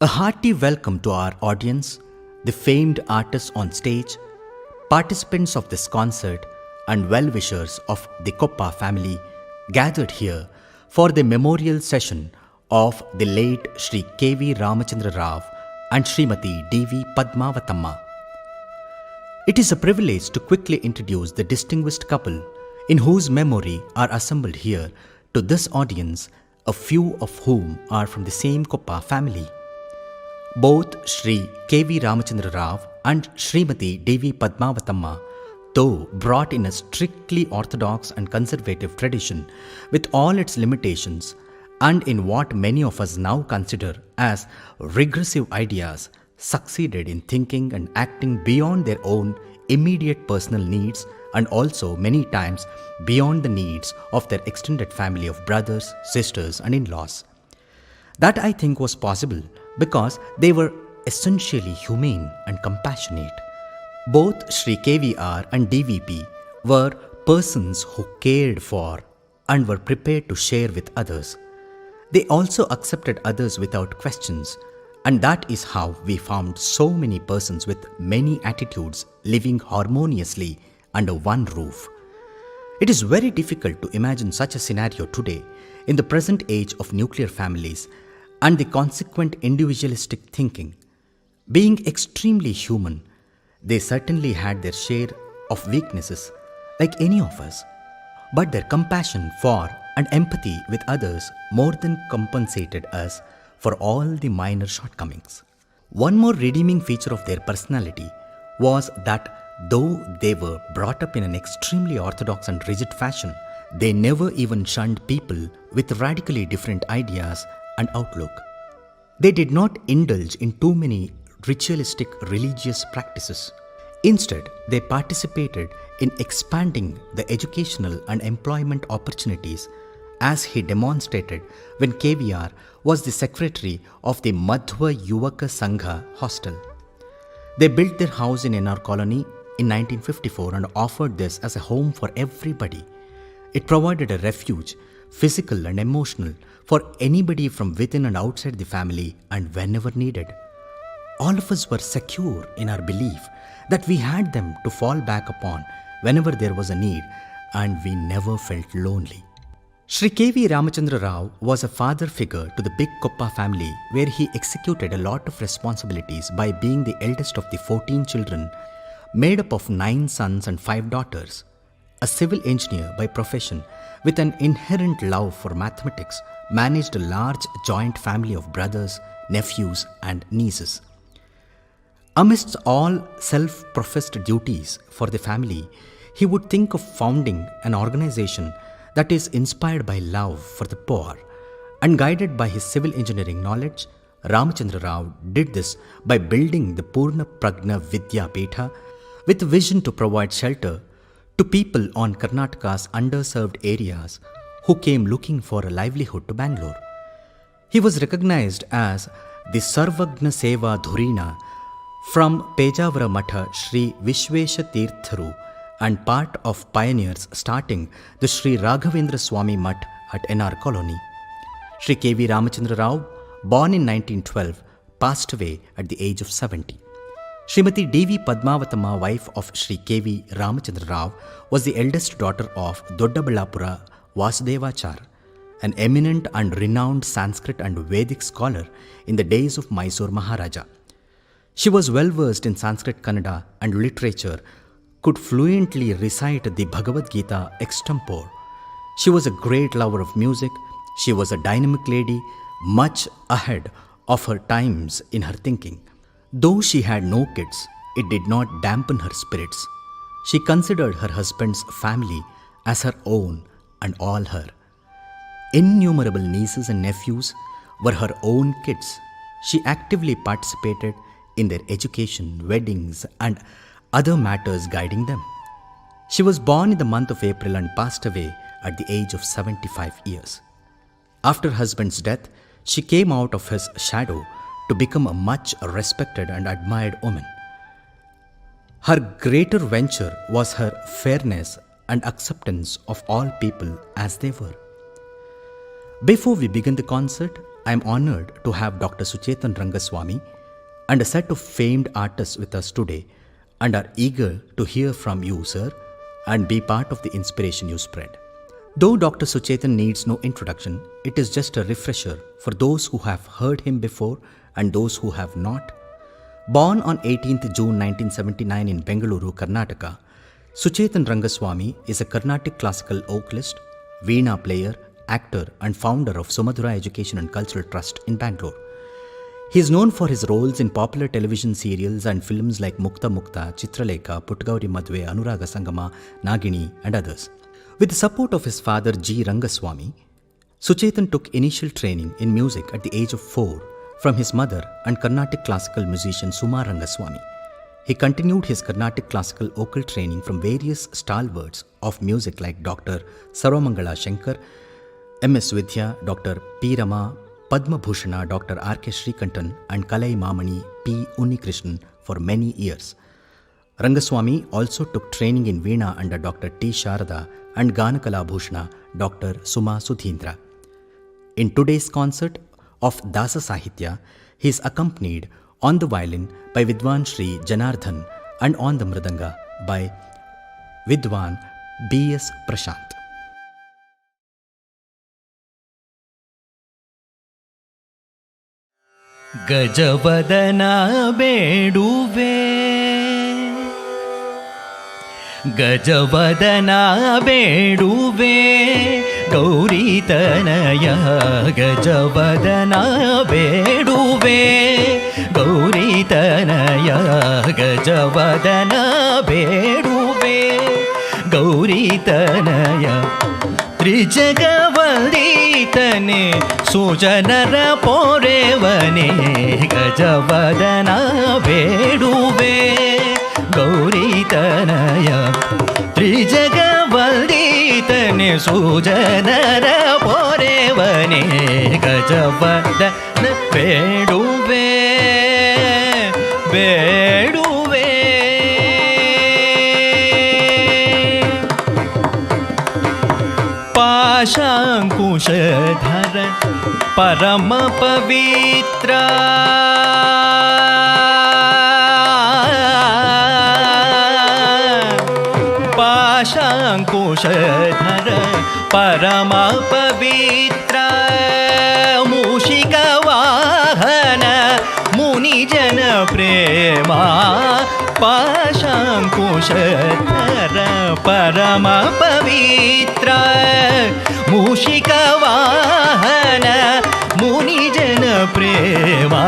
A hearty welcome to our audience, the famed artists on stage, participants of this concert, and well-wishers of the Koppa family gathered here for the memorial session of the late Sri K.V. Ramachandra Rao and Srimati D.V. Padmavatamma. It is a privilege to quickly introduce the distinguished couple in whose memory are assembled here to this audience, a few of whom are from the same Koppa family. Both Sri K.V. Ramachandra Rao and Srimati D.V. Padmavatamma, though brought in a strictly orthodox and conservative tradition with all its limitations, and in what many of us now consider as regressive ideas, succeeded in thinking and acting beyond their own immediate personal needs and also many times beyond the needs of their extended family of brothers, sisters, and in-laws. That I think was possible because they were essentially humane and compassionate. Both Sri KVR and DVP were persons who cared for and were prepared to share with others. They also accepted others without questions, and that is how we found so many persons with many attitudes living harmoniously under one roof. It is very difficult to imagine such a scenario today in the present age of nuclear families and the consequent individualistic thinking. Being extremely human, they certainly had their share of weaknesses like any of us, but their compassion for and empathy with others more than compensated us for all the minor shortcomings. One more redeeming feature of their personality was that though they were brought up in an extremely orthodox and rigid fashion, they never even shunned people with radically different ideas and outlook. They did not indulge in too many ritualistic religious practices. Instead, they participated in expanding the educational and employment opportunities, as he demonstrated when KVR was the secretary of the Madhva Yuvaka Sangha hostel. They built their house in NR Colony in 1954 and offered this as a home for everybody. It provided a refuge, physical and emotional, for anybody from within and outside the family and whenever needed. All of us were secure in our belief that we had them to fall back upon whenever there was a need, and we never felt lonely. Sri K.V. Ramachandra Rao was a father figure to the big Koppa family, where he executed a lot of responsibilities by being the eldest of the 14 children, made up of 9 sons and 5 daughters. A civil engineer by profession with an inherent love for mathematics, managed a large joint family of brothers, nephews, and nieces. Amidst all self-professed duties for the family, he would think of founding an organization that is inspired by love for the poor, and guided by his civil engineering knowledge, Ramachandra Rao did this by building the Purna Prajna Vidya Petha with a vision to provide shelter to people on Karnataka's underserved areas who came looking for a livelihood to Bangalore. He was recognized as the Sarvagna Seva Dhurina from Pejavara Matha Sri Vishvesha Tirtharu and part of pioneers starting the Sri Raghavendra Swami Mutt at NR Colony. Sri K.V. Ramachandra Rao, born in 1912, passed away at the age of 70. Srimati D.V. Padmavatamma, wife of Sri K.V. Ramachandra Rao, was the eldest daughter of Doddaballapura Vasudevachar, an eminent and renowned Sanskrit and Vedic scholar in the days of Mysore Maharaja. She was well versed in Sanskrit, Kannada, and literature, could fluently recite the Bhagavad Gita extempore. She was a great lover of music. She was a dynamic lady, much ahead of her times in her thinking. Though she had no kids, it did not dampen her spirits. She considered her husband's family as her own and all her. Innumerable nieces and nephews were her own kids. She actively participated in their education, weddings, and other matters guiding them. She was born in the month of April and passed away at the age of 75 years. After her husband's death, she came out of his shadow to become a much respected and admired woman. Her greater venture was her fairness and acceptance of all people as they were. Before we begin the concert, I am honored to have Dr. Suchetan Rangaswamy and a set of famed artists with us today and are eager to hear from you, sir, and be part of the inspiration you spread. Though Dr. Suchetan needs no introduction, it is just a refresher for those who have heard him before and those who have not. Born on 18th June 1979 in Bengaluru, Karnataka, Suchetan Rangaswamy is a Carnatic classical vocalist, veena player, actor and founder of Sumadhura Education and Cultural Trust in Bangalore. He is known for his roles in popular television serials and films like Mukta Mukta, Chitralekha, Puttagauri Madhve, Anuraga Sangama, Nagini and others. With the support of his father G. Rangaswamy, Suchetan took initial training in music at the age of 4 from his mother and Carnatic classical musician Suma Rangaswamy. He continued his Carnatic classical vocal training from various stalwarts of music like Dr. Sarvamangala Shankar, M.S. Vidya, Dr. P. Rama, Padma Bhushana, Dr. R.K. Srikantan and Kalai Mamani P. Unnikrishnan for many years. Rangaswamy also took training in Veena under Dr. T. Sharada and Ganakala Bhushana, Dr. Suma Sudhindra. In today's concert of Dasa Sahitya, he is accompanied on the violin by Vidwan Shri Janardhan and on the mridanga by Vidwan B.S. Prashant. ಗಜವದನ ಬೇಡುವೆ ಗಜವದನ ಬೇಡುವೆ ಗೌರಿತನಯ ಗಜವದನ ಬೇಡುವೆ ಗೌರಿತನಯ ಗಜವದನ ಬೇಡುವೆ ಗೌರಿತನಯ ತ್ರಿಜಗವಂದಿತನೆ ಸುಜನರ ಪೊರೆವನೆ ಗಜವದನ ಬೇಡುವೆ ಗೌರಿತನಯ ತ್ರಿಜಗವಂದಿತನೆ ಸುಜನರ ಪೊರೆವನೆ ಗಜವದನ ಬೇಡುವೆ ಬೇಡುವೆ पाशांकुशधर परम पवित्र पाशांकुशधर परम पवित्र मूषिक वाहन मुनिजन प्रेमा पाशांकुशधर परम पवित्र मूषिक वाहन मुनिजन प्रेमा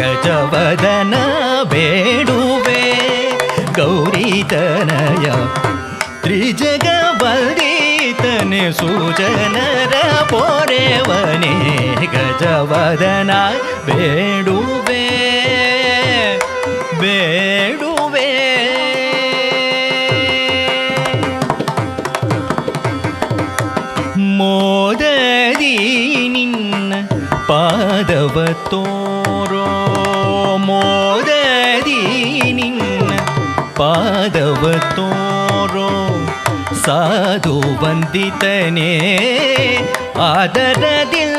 गजवदन ಬೇಡುವೆ ಗೌರಿತನಯ ತ್ರಿಜಗವಂದಿತನೆ ಸುಜನರ ಪೊರೆವನೆ ಗಜವದನ ಬೇಡುವೆ ಬೇಡುವೆ ಮೋದದಿ ನಿನ್ನ ಪಾದವ ತೋರೋ ಮೋದದಿ ನಿನ್ನ ಪಾದವ ತೋರೋ ಸಾಧು ವಂದಿತನೇ ಆದರದಿಂದಲೀ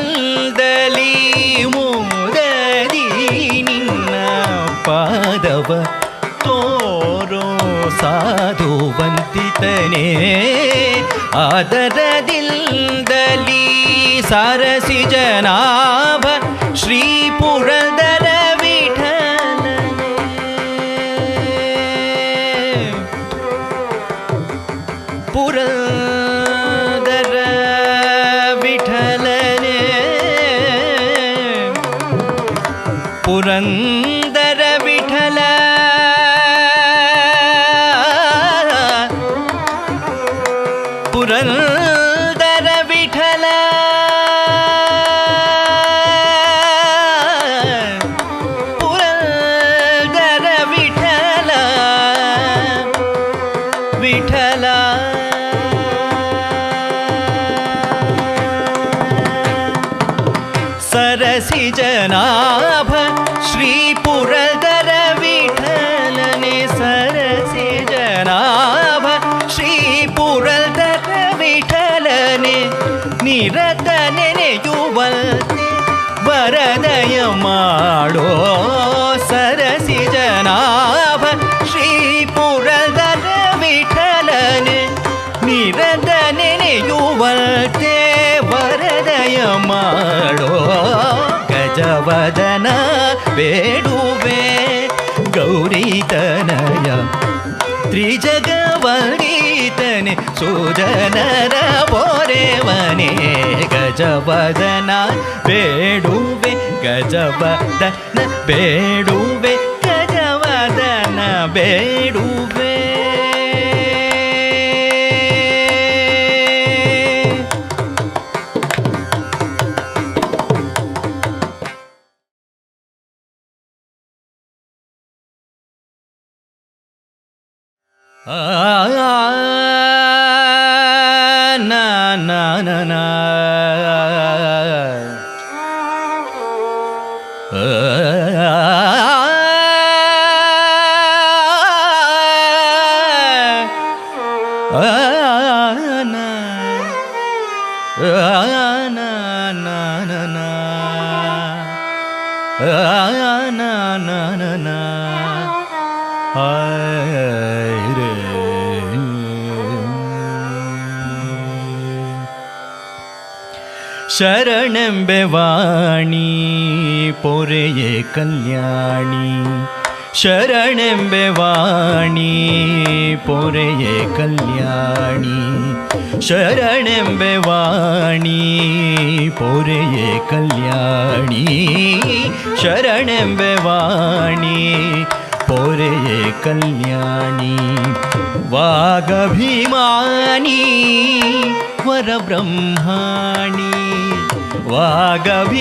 ಮೋದದಿ ನಿನ್ನ ಪಾದವ ತೋರೋ ಸಾಧು ವಂದಿತನೇ ಆದರದಿಂದಲೀ ಸಾರಸಿ ಜನಾಭ ಶ್ರೀ ಪುರಂದರ ವಿಠಲನೇ ಪುರಂದರ ವಿಠಲನೇ ಪುರಂದರ ವಿಠಲ ಪುರಂದರ ವಿಠಲ ಪುರಂದರ ವಿಠಲ ವಿಠಲ ಸರಸಿ ಜನಾಭ ಶ್ರೀ ಪುರಂದರ ವಿಠಲನೆ ಸರಸಿ ಜನಾಭ ಶ್ರೀ ಪುರಂದರ ವಿಠಲನೆ ನಿರತ ನೆನೆಯುವಂತೆ ವರದಯ ಮಾಡೋ ಸರಸಿ ಜನಾಭ ಶ್ರೀ ಪುರದರ ವಿಠಲನೆ ನಿರದ ನೆನೆಯುವಂತೆ ವರದಯ ಮಾಡೋ ಗಜವದನ ಬೇಡುವೆ ಗೌರಿತನಯ ತ್ರಿಜಗವಂದಿತನೆ ಸುಜನರ ಪೊರೆವನೆ ಗಜವದನ ಬೇಡುವೆ ಗಜವದನ ಬೇಡುವೆ ಗಜವದನ ಬೇಡುವೆ na na na na ಶರಣೆಂಬೆ ವಾಣಿ ಪೊರೆಯೇ ಕಲ್ಯಾಣಿ ಶರಣೆಂಬೆ ವಾಣಿ ಪೊರೆಯೇ ಕಲ್ಯಾಣಿ ಶರಣೆಂಬೆ ವಾಣಿ ಪೊರೆಯೇ ಕಲ್ಯಾಣಿ ಶರಣೆಂಬೆ ವಾಣಿ ಪೊರೆಯೇ ಕಲ್ಯಾಣಿ ವಾಗಭಿಮಾನಿ ವರಬ್ರಹ್ಮಾಣಿ ವಾಗಭಿಮಾನಿ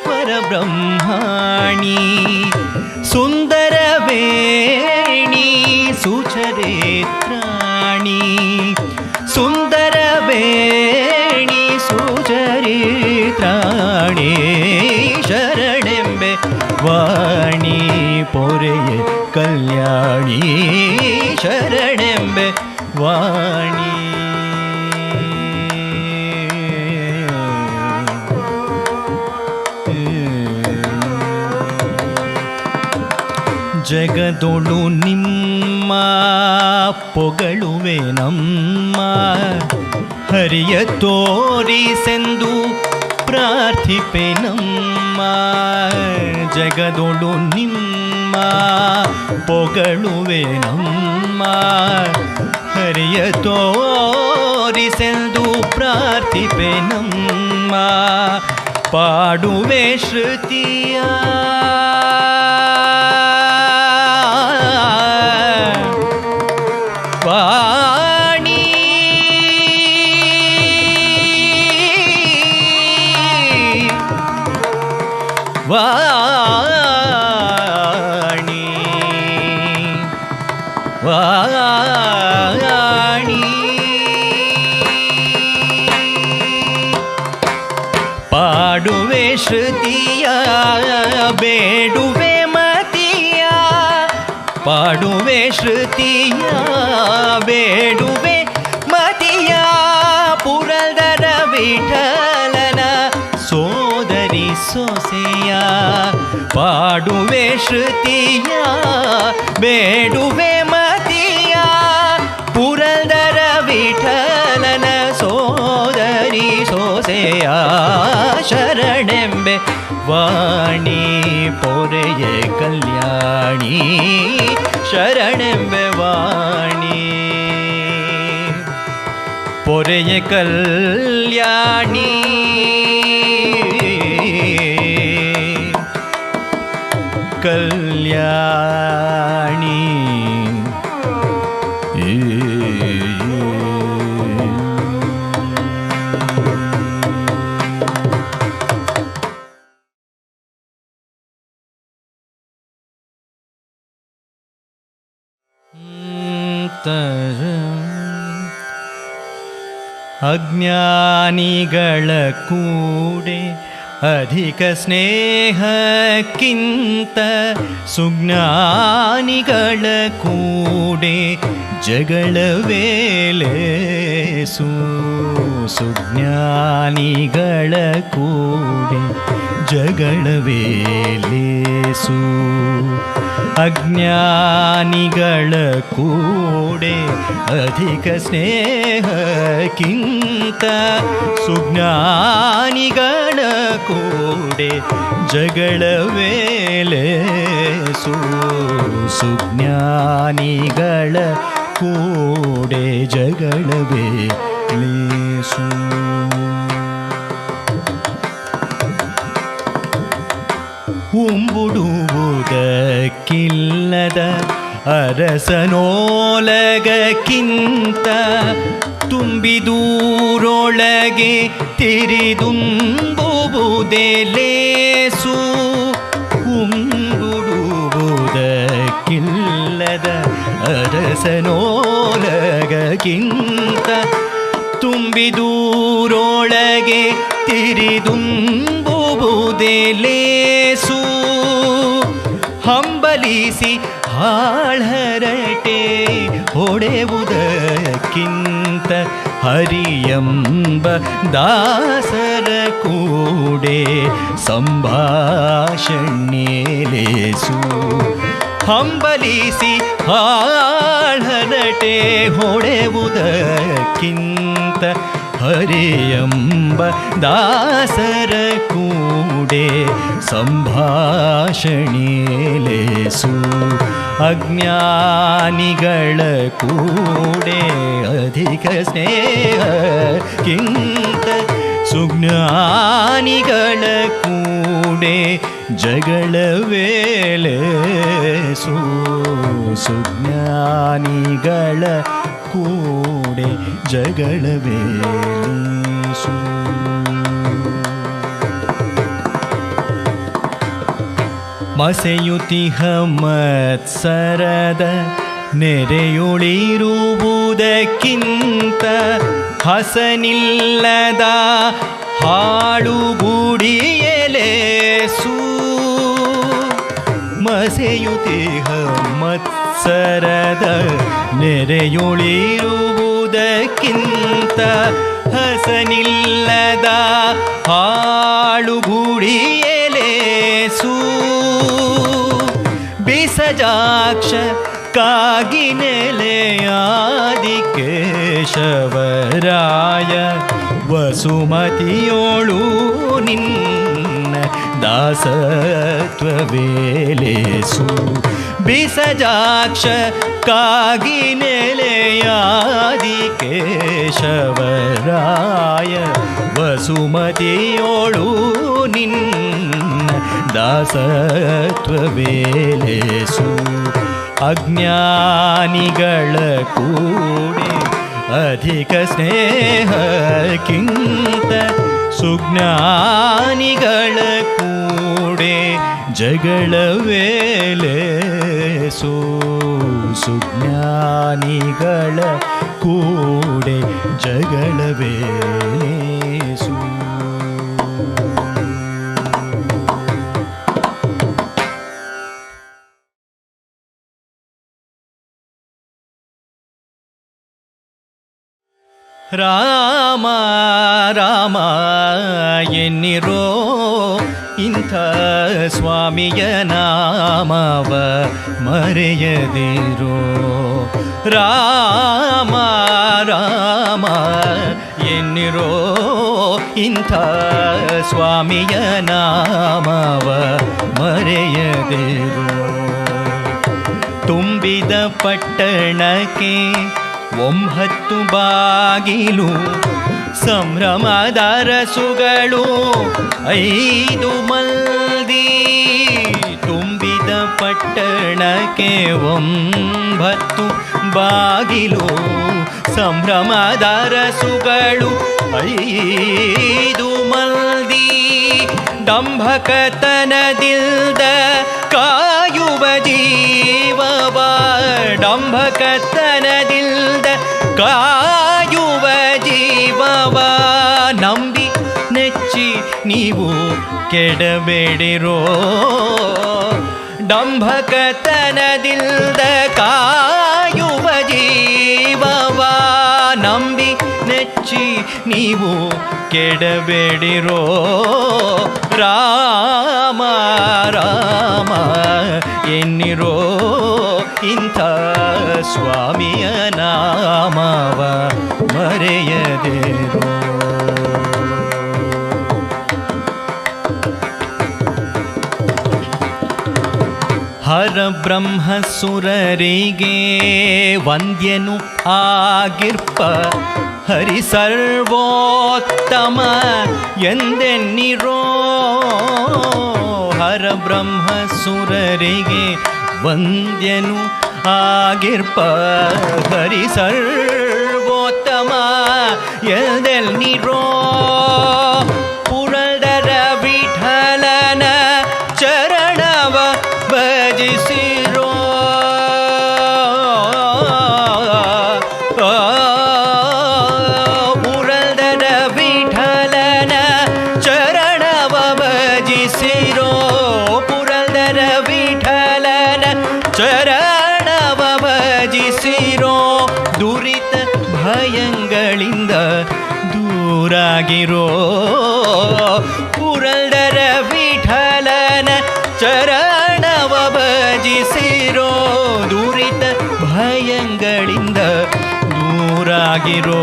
ವರಬ್ರಹ್ಮಾಣಿ ಸುಂದರವೇಣಿ ಸುಚರಿತ್ರಾಣಿ ಸುಂದರವೇಣಿ ಸುಚರಿತ್ರಾಣಿ ಶರಣೆಂಬೆ ವಾಣಿ ಪೊರೆಯೇ ಕಲ್ಯಾಣಿ ಶರಣೆಂಬೆ ವಾಣಿ ಜಗದೊಳು ನಿಮ್ಮ ಪೊಗಳುವೆ ನಮ್ಮ ಹರಿಯ ತೋರಿಸೆಂದು ಪ್ರಾರ್ಥಿಪೆ ನಮ್ಮ ಜಗದೊಳು ನಿಮ್ಮ ಪೊಗಳುವೆ ನಮ್ಮ ಹರಿಯ ತೋರಿಸೆಂದು ಪ್ರಾರ್ಥಿಪೆ ನಮ್ಮ ಪಾಡುವೆ ಶ್ರುತಿಯ ವಾಣಿ ವಾಣಿ ವಾಣಿ ಪಾಡುವೆ ಶ್ರುತಿಯ ಬೇಡುವೆ ಮತಿಯ ಪಾಡುವೆ ಶ್ರುತಿಯ ಬೇಡುವೆ ಮತಿಯ ಪುರದರ ವಿಠಲನ ಸೋದರಿ ಸೊಸೆಯ ಪಾಡುವೆ ಶ್ರುತಿಯ ಬೇಡುವೆ ಮತಿಯ ಪುರದರ ವಿಠಲನ ಸೋದರಿ ಸೊಸೆಯ ಶರಣೆಂಬೆ ವಾಣಿ ಪೊರೆಯೇ ಕಲ್ಯಾಣಿ ಶರಣೆಂಬೆ ವಾಣಿ ಪೊರೆಯೇ ಕಲ್ಯಾಣಿ ಕಲ್ಯಾಣಿ ಅಜ್ಞಾನಿಗಳ ಕೂಡೆ ಅಧಿಕ ಸ್ನೇಹಕ್ಕಿಂತ ಸುಜ್ಞಾನಿಗಳ ಕೂಡೆ ಜಗಳವೇಲೇಸು ಸುಜ್ಞಾನಿಗಳ ಕೂಡೆ ಜಗಳವೇಲೇಸು ಅಜ್ಞಾನಿಗಳ ಕೂಡೆ ಅಧಿಕ ಸ್ನೇಹಕ್ಕಿಂತ ಸುಜ್ಞಾನಿಗಳ ಕೂಡೆ ಜಗಳವೇಲೇಸು ಸುಜ್ಞಾನಿಗಳ ಕೂಡೆ ಜಗಳವೇಲೇಸು ಉಂಬುಡುವುದಕ್ಕಿಲ್ಲದ ಅರಸನೋಲಗಕ್ಕಿಂತ ತುಂಬಿದೂರೊಳಗೆ ತಿರಿದುಂಬುವುದೇ ಲೇಸು ಉಂಬುಡುವುದಕ್ಕಿಲ್ಲದ ಅರಸನೋಲಗಕ್ಕಿಂತ ತುಂಬಿದೂರೊಳಗೆ ತಿರಿದುಂಬುವುದೇ ಲೇಸು ಹಂಬಲಿಸಿ ಹಾಳ್ಹರಟೆ ಹೊಡೆವುದಕ್ಕಿಂತ ಹರಿಯಂಬ ದಾಸರ ಕೂಡೆ ಸಂಭಾಷಣೆಲೇಸು ಹಂಬಲಿಸಿ ಹಾಳ್ಹರಟೆ ಹೊಡೆವುದಕ್ಕಿಂತ ಹರಿಯಂಬ ದಾಸರ ಕೂಡೆ ಸಂಭಾಷಣೆಲೇಸು ಅಜ್ಞಾನಿಗಳ ಕೂಡೆ ಅಧಿಕ ಸ್ನೇಹಕ್ಕಿಂತ ಸುಜ್ಞಾನಿಗಳ ಕೂಡೆ ಜಗಳವೇಲೇಸು ಸುಜ್ಞಾನಿಗಳ ಕೂಡೆ ಜಗಳವೇಲೇಸು ಮಸೆಯುತಿಹ ಮತ್ಸರದ ನೆರೆಯುಳಿರುವುದಕ್ಕಿಂತ ಹಸನಿಲ್ಲದ ಹಾಳುಗುಡಿಯಲೇಸು ಮಸೆಯುತಿಹ ಮತ್ಸರದ ನೆರೆಯುಳಿರುವುದಕ್ಕಿಂತ ಹಸನಿಲ್ಲದ ಹಾಳುಗುಡಿಯಲೇಸು ಬಿಸಜಾಕ್ಷ ಕಾಗಿನೆಲೆಯಾದಿ ಕೇಶವರಾಯ ವಸುಮತಿಯೋಳು ನಿನ್ನ ದಾಸತ್ವವೇಲೇಸು ಬಿಸಜಾಕ್ಷ ಕಾಗಿನೆಲೆಯಾದಿ ಕೇಶವರಾಯ ವಸುಮತಿಯೋಳು ನಿನ್ನ ದಾಸತ್ವವೇಲೇಸು ಅಜ್ಞಾನಿಗಳ ಕೂಡೆ ಅಧಿಕ ಸ್ನೇಹಕ್ಕಿಂತ ಸುಜ್ಞಾನಿಗಳ ಕೂಡೆ ಜಗಳವೇಲೇಸು ಸುಜ್ಞಾನಿಗಳ ಕೂಡೆ ಜಗಳವೇಲೇಸು ರಾಮ ರಾಮ ಎನ್ನಿರೋ ಇಂಥ ಸ್ವಾಮಿಯ ನಾಮವ ಮರೆಯದಿರೋ ರಾಮ ರಾಮ ಎನ್ನಿರೋ ಇಂಥ ಸ್ವಾಮಿಯ ನಾಮವ ಮರೆಯದಿರೋ ತುಂಬಿದ ಪಟ್ಟಣಕ್ಕೆ 9 ಬಾಗಿಲು ಸಂಭ್ರಮದ ರಸುಗಳು 5 ಮಂದಿ ತುಂಬಿದ ಪಟ್ಟಣಕ್ಕೆ 9 ಬಾಗಿಲು ಸಂಭ್ರಮದ ರಸುಗಳು 5 ಮಂದಿ ಡಂಭಕತನದಿಲ್ದ ಕಾಯುವ ಜೀವವ ಡಂಭಕತನದಿಲ್ದ ಕಾಯುವ ಜೀವವ ನಂಬಿ ನೆಚ್ಚಿ ನೀವು ಕೆಡಬೇಡಿರೋ ಡಂಭಕತನದಿಲ್ದ ಕಾಯುವ ಜೀವವ ನಂಬಿ ನೆಚ್ಚಿ ನೀವು ಕೆಡಬೇಡಿರೋ ರಾಮ ರಾಮ ಎನ್ನಿರೋ ಇಂಥ ಸ್ವಾಮಿಯ ನಾಮವ ಮರೆಯದಿರೋ. ಹರ ಬ್ರಹ್ಮ ಸುರರಿಗೆ ವಂದ್ಯನು ಆಗಿರ್ಪ ಹರಿ ಸರ್ವೋತ್ತಮ ಎಂದೆನ್ನಿರೋ. ಹರ ಬ್ರಹ್ಮ ಸುರರಿಗೆ ವಂದ್ಯನು ಆಗಿರ್ಪ ಹರಿ ಸರ್ವೋತ್ತಮ ಎಂದೆನ್ನಿರೋ. ಪುರಂದರ ವಿಠಲನ ಚರಣವ ಭಜಿಸಿರೋ. ಪುರಂದರ ವಿಠಲನ ಚರಣವ ಭಜಿಸಿರೋ. ಪುರಂದರ ವಿಠಲನ ಚರಣವ ಭಜಿಸಿರೋ. ದುರಿತ ಭಯಗಳಿಂದ ದೂರಾಗಿರೋ. ಪುರಂದರ ವಿಠಲನ ಚರಣವ ಭಜಿಸಿರೋ. ದುರಿತ ಭಯಗಳಿಂದ ದೂರಾಗಿರೋ.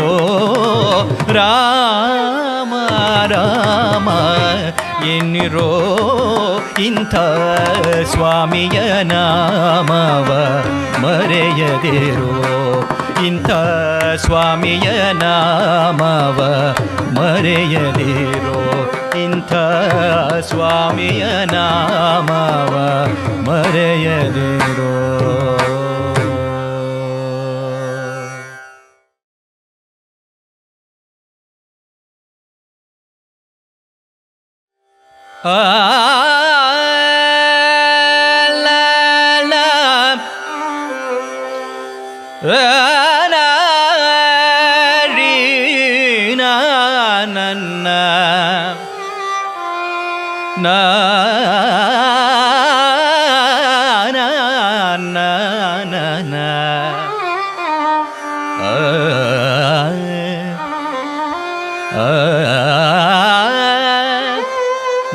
ರಾಮ ರಾಮ ಎನ್ನಿರೋ ಇಂಥ ಸ್ವಾಮಿಯ ನಾಮವ ಮರೆಯದಿರೋ. ಇಂಥ ಸ್ವಾಮಿಯ ನಾಮವ ಮರೆಯದಿರೋ. ಇಂಥ ಸ್ವಾಮಿಯ ನಾಮವ ಮರೆಯದಿರೋ. ಆ ಲಾ ಲಾ ನಾ ರೀ ನಾ ನನ್ನ ನಾ ನಾ ನಾ ನಾ ನಾ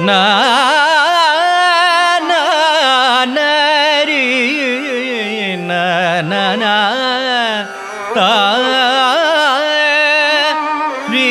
ನಾ ನಾ ರೀ ನಾ ನಾ ನಾ ತಾ ರೀ.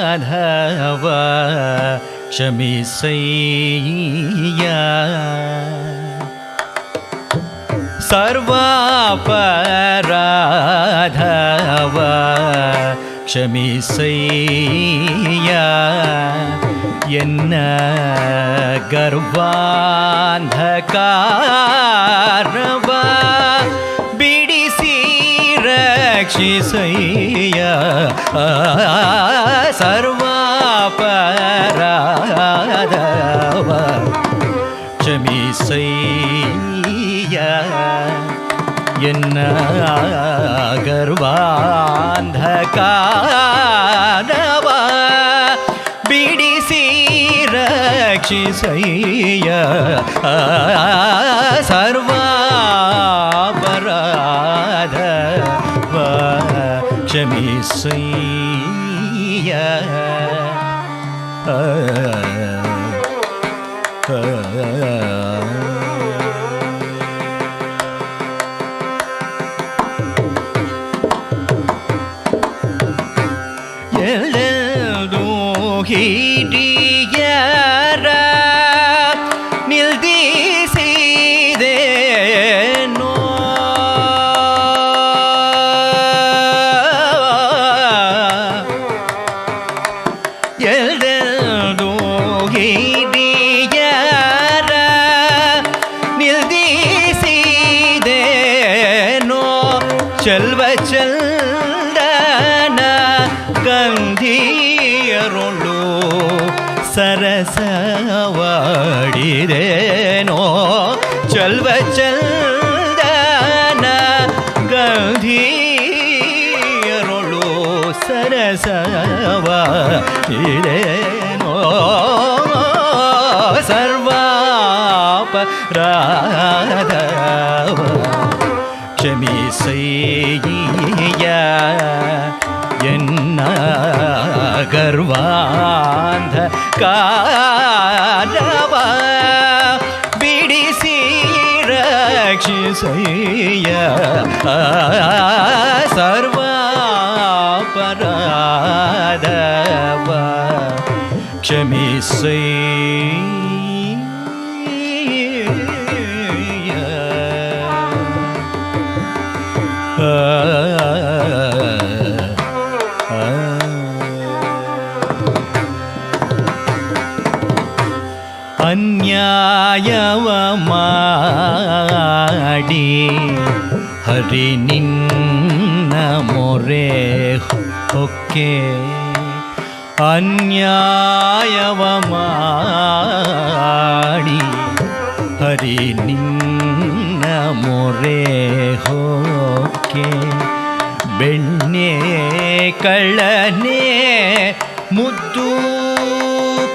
ಸರ್ವಾಪರಾಧವ ಕ್ಷಮಿಸಯ್ಯ. ಸರ್ವಾಪರಾಧವ ಕ್ಷಮಿಸಯ್ಯ. ಎನ್ನ ಗರ್ವಾಂಧಕಾರವ ಬಿಡಿಸಿ ರಕ್ಷಿಸಯ್ಯ. ಸರ್ವಾಪರಾಧವ ಕ್ಷಮಿಸಯ್ಯ. ಎನ್ನ ಗರ್ವಾಂಧಕಾರವ ಬಿಡಿಸಿ ರಕ್ಷಿಸಯ್ಯ. ಸರ್ವಾಪರಾಧವ ಕ್ಷಮಿಸಯ್ಯ. ಎಲ್ಲೆಲ್ದೂ ಹಿಡಿಯರ ನಿಲ್ದಿಸಿದೇನೋ. ಚೆಲ್ವ ಚಂದನ ಗಂಧಿಯರುಳು ಸರಸವಾಡಿರೇನೋ ಚೆಲ್ವ ಚಂದನ ಗಂಧಿಯರುಳು ಸರಸವಾಡಿರೇನೋ ಸರ್ವಾಪರಾಧವ ಕ್ಷಮಿಸಯ್ಯ ಎನ್ನ ಗರ್ವಾಂಧ ಕಾರವ ಬಿಡಿಸಿ ರಕ್ಷಿಸಯ್ಯ ಸರ್ವಾಪರಾಧವ ಕ್ಷಮಿಸಯ್ಯ ಅನ್ಯಾಯವ ಮಾಡಿ ಹರಿ ನಿನ್ನ ಮೊರೆ ಹೊಕ್ಕೆ ಅನ್ಯಾಯವ ಮಾಡಿ ಹರಿ ನಿನ್ನ ಮೊರೆ ಹೊಕ್ಕೆ ಬೆಣ್ಣೆ ಕಳ್ಳನೆ ಮುದ್ದು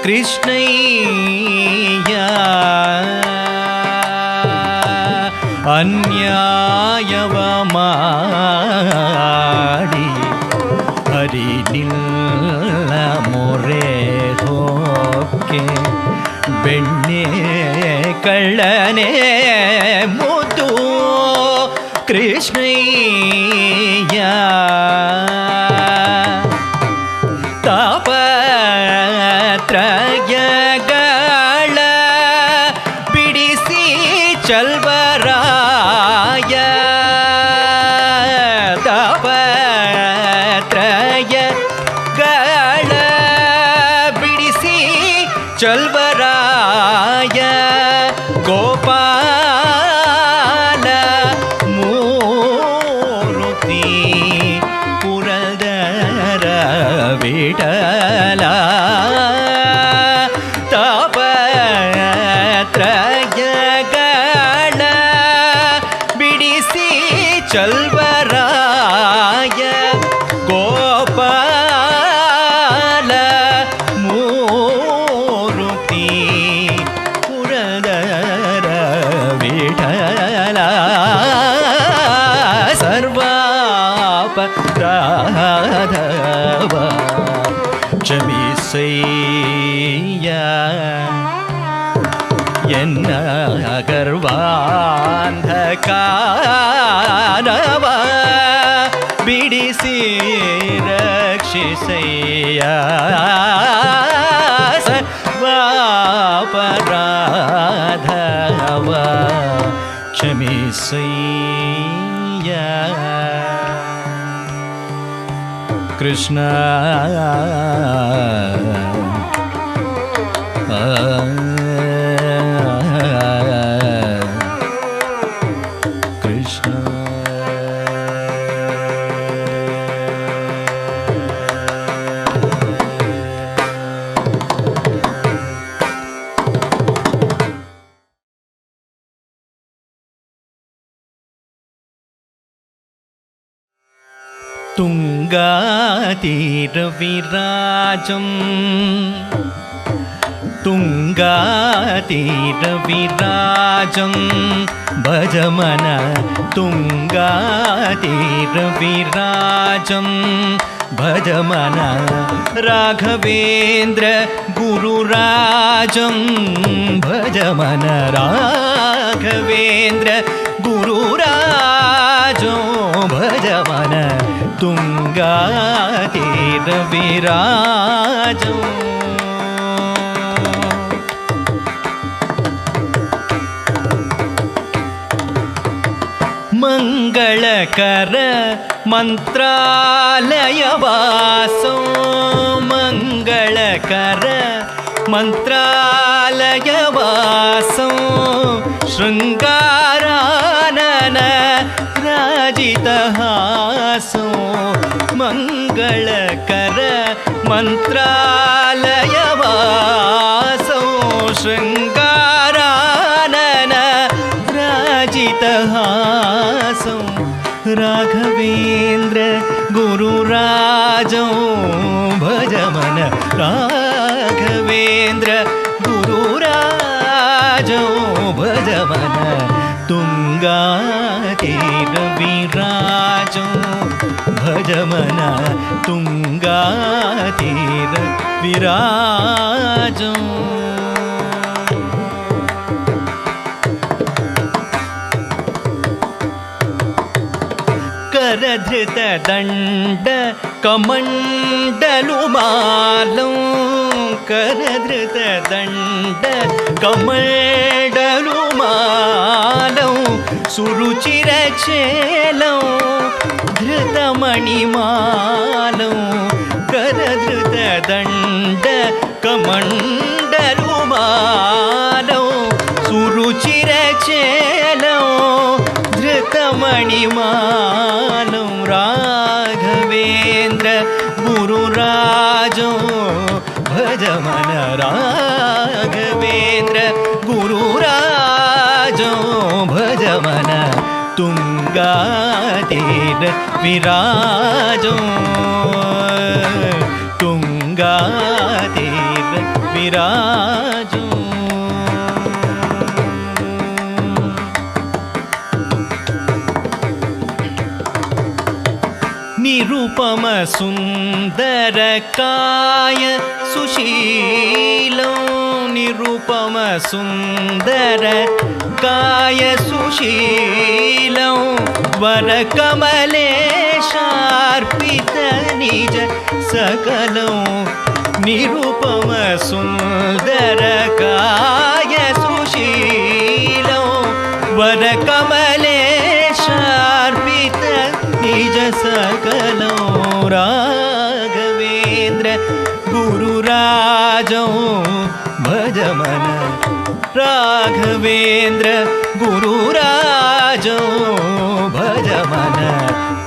ಕೃಷ್ಣಯ್ಯ ಅನ್ಯಾಯವ ಮಾಡಿ ಹರಿ ನಿನ್ನ ಮೊರೆ ಹೊಕ್ಕೆ ಬೆಣ್ಣೆ ಕಳ್ಳನೆ ಮುದ್ದು ಕೃಷ್ಣಯ್ಯ ತಾಪತ್ರಯಗಳ ಬಿಡಿಸಿ ಚಲ್ವರಾಯ ತಾಪತ್ರಯಗಳ ಬಿಡಿಸಿ ಚಲ್ವರಾಯ ಗೋಪಾಲ ಮೂರುತಿ ಪುರದರ ವಿಠಲ ತಾಪತ್ರಯಗಳ ಬಿಡಿಸಿ ಚಲ್ವರಾಯ ಗೋಪಾಲ ಮೂರುತಿ ಪುರದರ ವಿಠಲ ಸರ್ವಾಪರಾಧವ ಕ್ಷಮಿಸಯ್ಯ ಎನ್ನ ಗರ್ವಾಂಧಕಾರವ ಬಿಡಿಸಿ ರಕ್ಷಿಸಯ್ಯ ಸರ್ವಾಪರಾಧವ ಕ್ಷಮಿಸಯ್ಯ ಕೃಷ್ಣ ಕೃಷ್ಣ ತುಂಗಾತೀರವಿರಾಜಂ ತುಂಗಾತೀರವಿರಾಜಂ ಭಜಮನ ತುಂಗಾತೀರವಿರಾಜಂ ಭಜಮನ ರಾಘವೇಂದ್ರ ಗುರುರಾಜಂ ಭಜಮನ ರಾಘವೇಂದ್ರ ಗುರುರಾಜೋ ಭಜಮನ ತುಂಗಾತೀರವಿರಾಜೋ ಮಂಗಳಕರ ಮಂತ್ರಾಲಯವಾಸೋ ಮಂಗಳಕರ ಮಂತ್ರಾಲಯವಾಸೋ ಶೃಂಗಾರಾನನ ರಾಜ राजितहासो मङ्गलकर मन्त्रालयवासो शृङ्गारानन राजितहासो राघवेन्द्र गुरुराजो भजमन राघवेन्द्र गुरुराजो भजमन तुङ्गातीरविराजो भजमन तुङ्गातीरविराजो करधृत दण्ड कमण्डलुमालं करधृत दण्ड कमण्डलुमालं सुरुचिरचेलं धृतमणिमालं करधृत दण्ड कमण्डलुमालं सुरुचिरचेलं धृतमणिमालं राघवेन्द्र गुरुराजो भजमन राघवेन्द्र गुरुराजो भजमन तुङ्गातीरविराजो तुङ्गातीरविराजो निरुपम सुंदर काय सुशीलं निरुपम सुंदर काय सुशीलं वरकमलेशार्पित निज सकलं निरुपम सुंदर काय सुशीलं वरकमलेशार्पित निज सकलो राघवेन्द्र गुरुराजो भजमन राघवेन्द्र गुरुराजो भजमन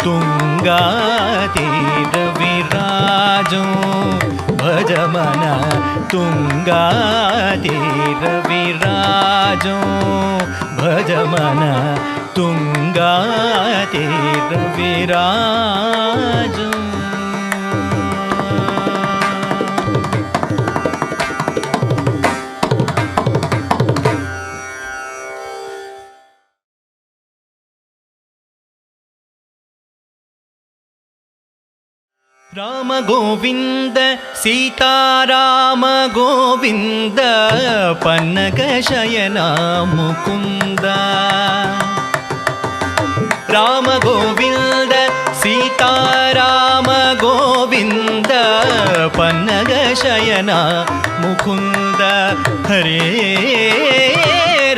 तुङ्गातीरविराजो भजमन तुङ्गातीरविराजो भजमन तुङ्गातीरविराजो राम गोविंद सीताराम गोविंद पन्नग शयना मुकुंद राम गोविंद सीताराम गोविंद पन्नग शयना मुकुंद हरे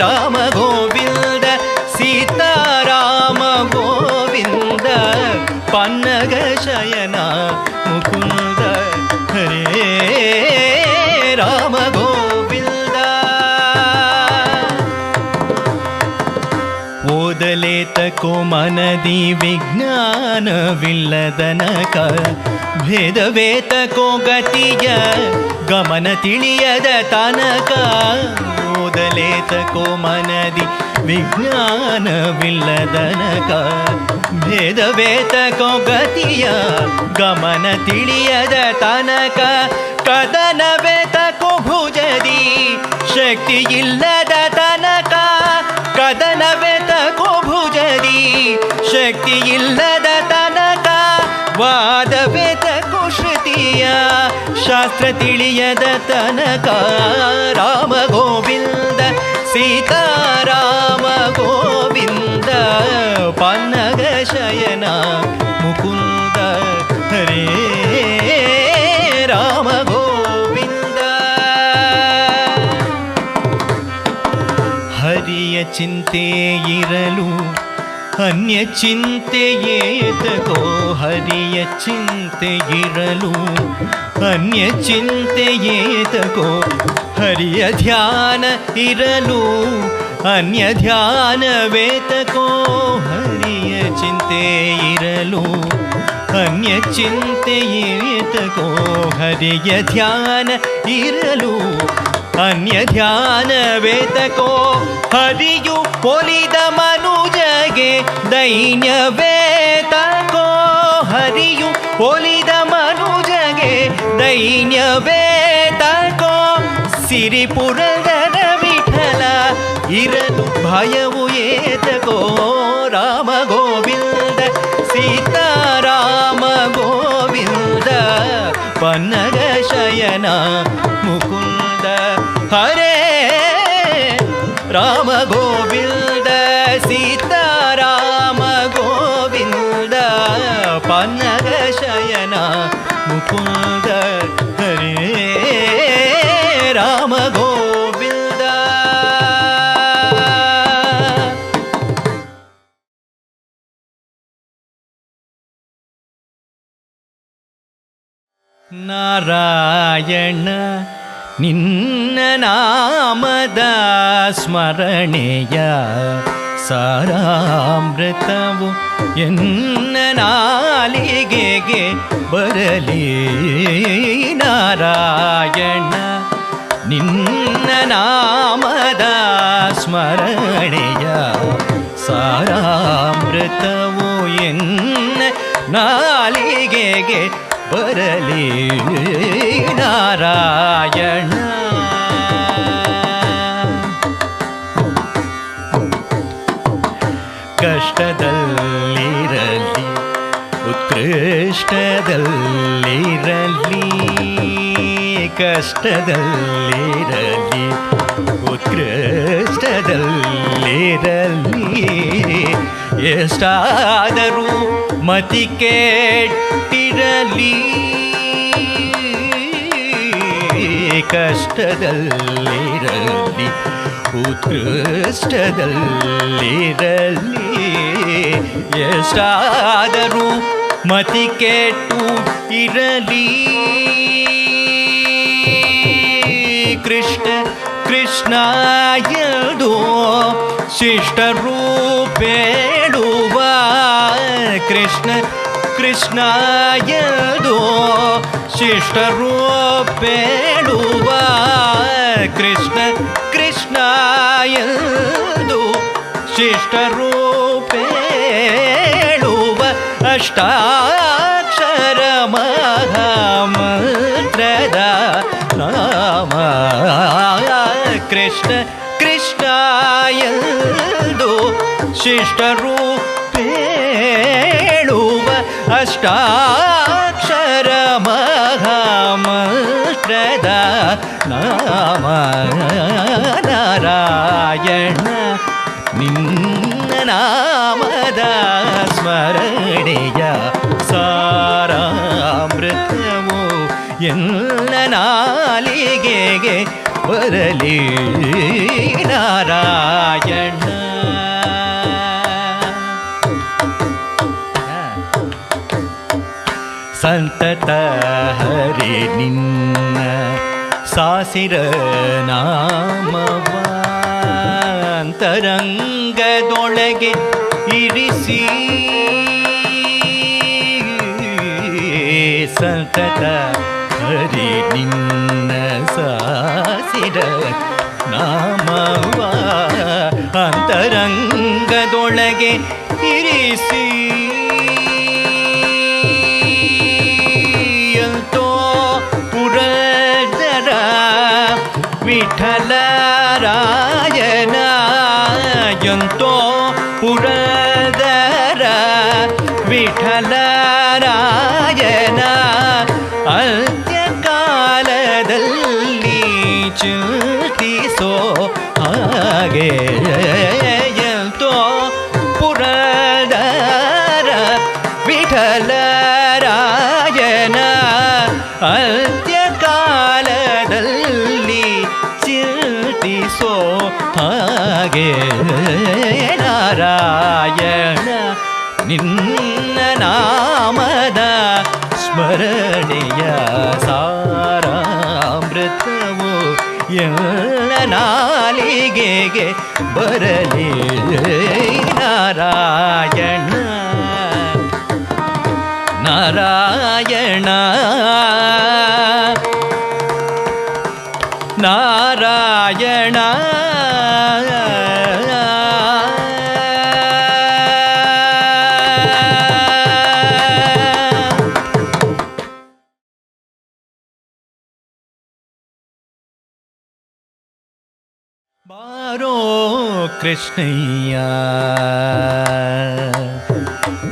राम गोविंद सीताराम गोविंद पन्नग शयना मुकुंद हरे राम गोविंद ಓದಲೇತಕೋ ಮನದಿ ವಿಜ್ಞಾನವಿಲ್ಲದನಕ ಭೇದವೇತಕೋ ಗತಿಯ ಗಮನ ತಿಳಿಯದ ತನಕ ಓದಲೇತಕೋ ಮನದಿ ವಿಜ್ಞಾನವಿಲ್ಲದನಕ ಭೇದವೇತಕೋ ಗತಿಯ ಗಮನ ತಿಳಿಯದ ತನಕ ಕದನವೇತಕೋ ಭುಜದಿ ಶಕ್ತಿ ಇಲ್ಲದ ತನಕ ಕದನವೇತಕೋ ಭುಜದಿ ಶಕ್ತಿ ಇಲ್ಲದ ತನಕ ವಾದವೇತಕೋ ಶ್ರುತಿಯ ಶಾಸ್ತ್ರ ತಿಳಿಯದ ತನಕ ರಾಮ ಗೋವಿಂದ ಸೀತಾರಾಮ ಗೋವಿಂದ ಪನ್ನಗ ಶಯನ ಮುಕುಂದ ಹರೇ ರಾಮ ಗೋವಿಂದ ಹರಿಯ ಚಿಂತೆ ಇರಲು ಅನ್ಯ ಚಿಂತೆಯೇತಕೋ ಹರಿಯ ಚಿಂತೆ ಇರಲು ಅನ್ಯ ಚಿಂತೆಯೇತಕೋ ಹರಿಯ ಧ್ಯಾನ ಇರಲು ಅನ್ಯ ಧ್ಯಾನವೇತಕೋ ಹರಿಯ ಚಿಂತೆ ಇರಲು ಅನ್ಯ ಚಿಂತೆ ಏತಕೋ ಹರಿಯ ಧ್ಯಾನ ಇರಲು ಅನ್ಯ ಧ್ಯಾನವೇತಕೋ ಹರಿಯು ಒಲಿದ ಮನುಜಗೆ ದೈನ್ಯವೇತಕೋ ಹರಿಯು ಒಲಿದ ಮನುಜಗೆ ದೈನ್ಯವೇತಕೋ ಸಿರಿಪುರದ ವಿಠಲ ಇರಲು ಭಯವು ಏತಕೋ ರಾಮ ಗೋವಿಂದ ಸೀತಾರಾಮ ಗೋವಿಂದ ಪನ್ನಗ ಶಯನ ಮುಕುಂದ ಹರೇ ರಾಮ ಗೋವಿಂದ ಸೀತಾರಾಮ ಗೋವಿಂದ ಪನ್ನಗ ಶಯನ ಮುಕುಂದ ಹರೇ ರಾಮ ಗೋವಿಂದ. ನಾರಾಯಣ ನಿನ್ನ ನಾಮದ ಸ್ಮರಣೆಯ ಸಾರಾಮೃತವು ಎನ್ನ ನಾಲಿಗೆಗೆ ಬರಲಿ. ನಾರಾಯಣ ನಿನ್ನ ನಾಮದ ಸ್ಮರಣೆಯ ಸಾರಾಮೃತವು ಎನ್ನ ನಾಲಿಗೆಗೆ ಬರಲಿ. ನಾರಾಯಣ ಕಷ್ಟದಲ್ಲಿರಲಿ ಉತ್ಕೃಷ್ಟದಲ್ಲಿರಲಿ ಕಷ್ಟದಲ್ಲಿರಲಿ ಉತ್ಕೃಷ್ಟದಲ್ಲಿರಲಿ ಎಷ್ಟಾದರೂ ಮತಿ ಕೆಟ್ಟಿರಲಿ ಕಷ್ಟದಲ್ಲಿರಲಿ ಉತ್ಕೃಷ್ಟದಲ್ಲಿರಲಿ ಎಷ್ಟಾದರೂ ಮತಿ ಕೆಟ್ಟು ಇರಲಿ. ಕೃಷ್ಣ ಕೃಷ್ಣ ಎಂದು ಶಿಷ್ಟರು ಬೇಡುವ ಕೃಷ್ಣ ಕೃಷ್ಣ ಎಂದು ಶಿಷ್ಟರು ಬೇಡುವ ಕೃಷ್ಣ ಕೃಷ್ಣ ಎಂದು ಶಿಷ್ಟರು ಬೇಡುವ ಅಷ್ಟಾಕ್ಷರ ಮಹಾಮಂತ್ರದ ನಾಮ ಕೃಷ್ಣ ಕೃಷ್ಣ ಎಂದು ಶಿಷ್ಟರು ಬೇಡುವ ಅಷ್ಟಾಕ್ಷರ ಮಹಾಮಂತ್ರದ ನಾಮ. ನಾರಾಯಣ ನಿನ್ನ ನಾಮದ ಸ್ಮರಣೆಯ ಸಾರಾಮೃತವು ಎಲ್ಲ ನಾಲಿಗೆಗೆ ಬರಲಿ. ನಾರಾಯಣ ಸಂತತ ಹರಿ ನಿನ್ನ ಸಾಸಿರ ನಾಮವ ಅಂತರಂಗದೊಳಗೆ ಇರಿಸಿ ಸಂತತ ಹರಿ ನಿನ್ನ ಸಾಸಿರ ನಾಮವ ಅಂತರಂಗದೊಳಗೆ ಇರಿಸಿ ವಿಠಲರಾಯನ ಎಂತೋ ಪುರದರ ವಿಠಲರಾಯನ ಅಂತ್ಯಕಾಲದಲ್ಲಿ ಚಿಂತಿಸೋ ಹಾಗೆ ಎಂತೋ ಪುರದರ ವಿಠಲರಾಯನ ಅಂತ್ಯಕಾಲದಲ್ಲಿ ಚಿಂತಿಸೋ ಹಾಗೆ. ನಾರಾಯಣ ನಿನ್ನ ನಾಮದ ಸ್ಮರಣೆಯ ಸಾರಾಮೃತವು ಎಲ್ಲ ನಾಲಿಗೆಗೆ ಬರಲಿ. ನಾರಾಯಣ ಕೃಷ್ಣಯ್ಯ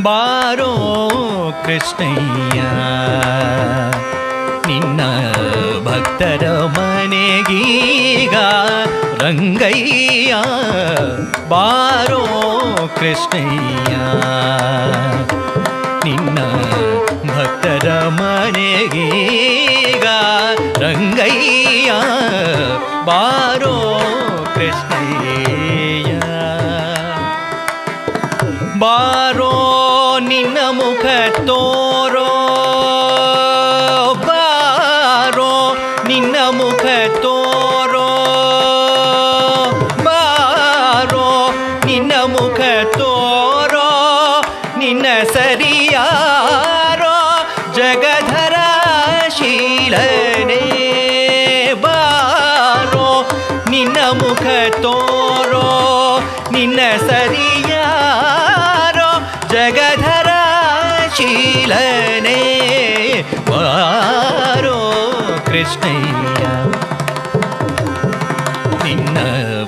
ಬಾರೋ ಕೃಷ್ಣಯ್ಯ ನಿನ್ನ ಭಕ್ತರ ಮನೆಗೀಗ ರಂಗಯ್ಯ ಬಾರೋ ಕೃಷ್ಣಯ್ಯ ನಿನ್ನ ಭಕ್ತರ ಮನೆಗೀಗ ರಂಗಯ್ಯ ಬಾರೋ ಕೃಷ್ಣಯ್ಯ ಬಾರೋ ನಿನ್ನ ಮುಖ ತೋರೋ ಬಾರೋ ನಿನ್ನ ಮುಖ ತೋರೋ ಬಾರೋ ನಿನ್ನ ಮುಖ ತೋರೋ ನಿನ್ನ ಸರಿಯಾರೋ ಜಗಧರ ಶೀಲನೇ ಬಾರೋ ನಿನ್ನ ಮುಖ ತೋರೋ ನಿನ್ನ ಸರಿಯಾರೋ ಜಗಧರ ಶೀಲನೇ ಬಾರೋ ಕೃಷ್ಣಯ್ಯ ನಿನ್ನ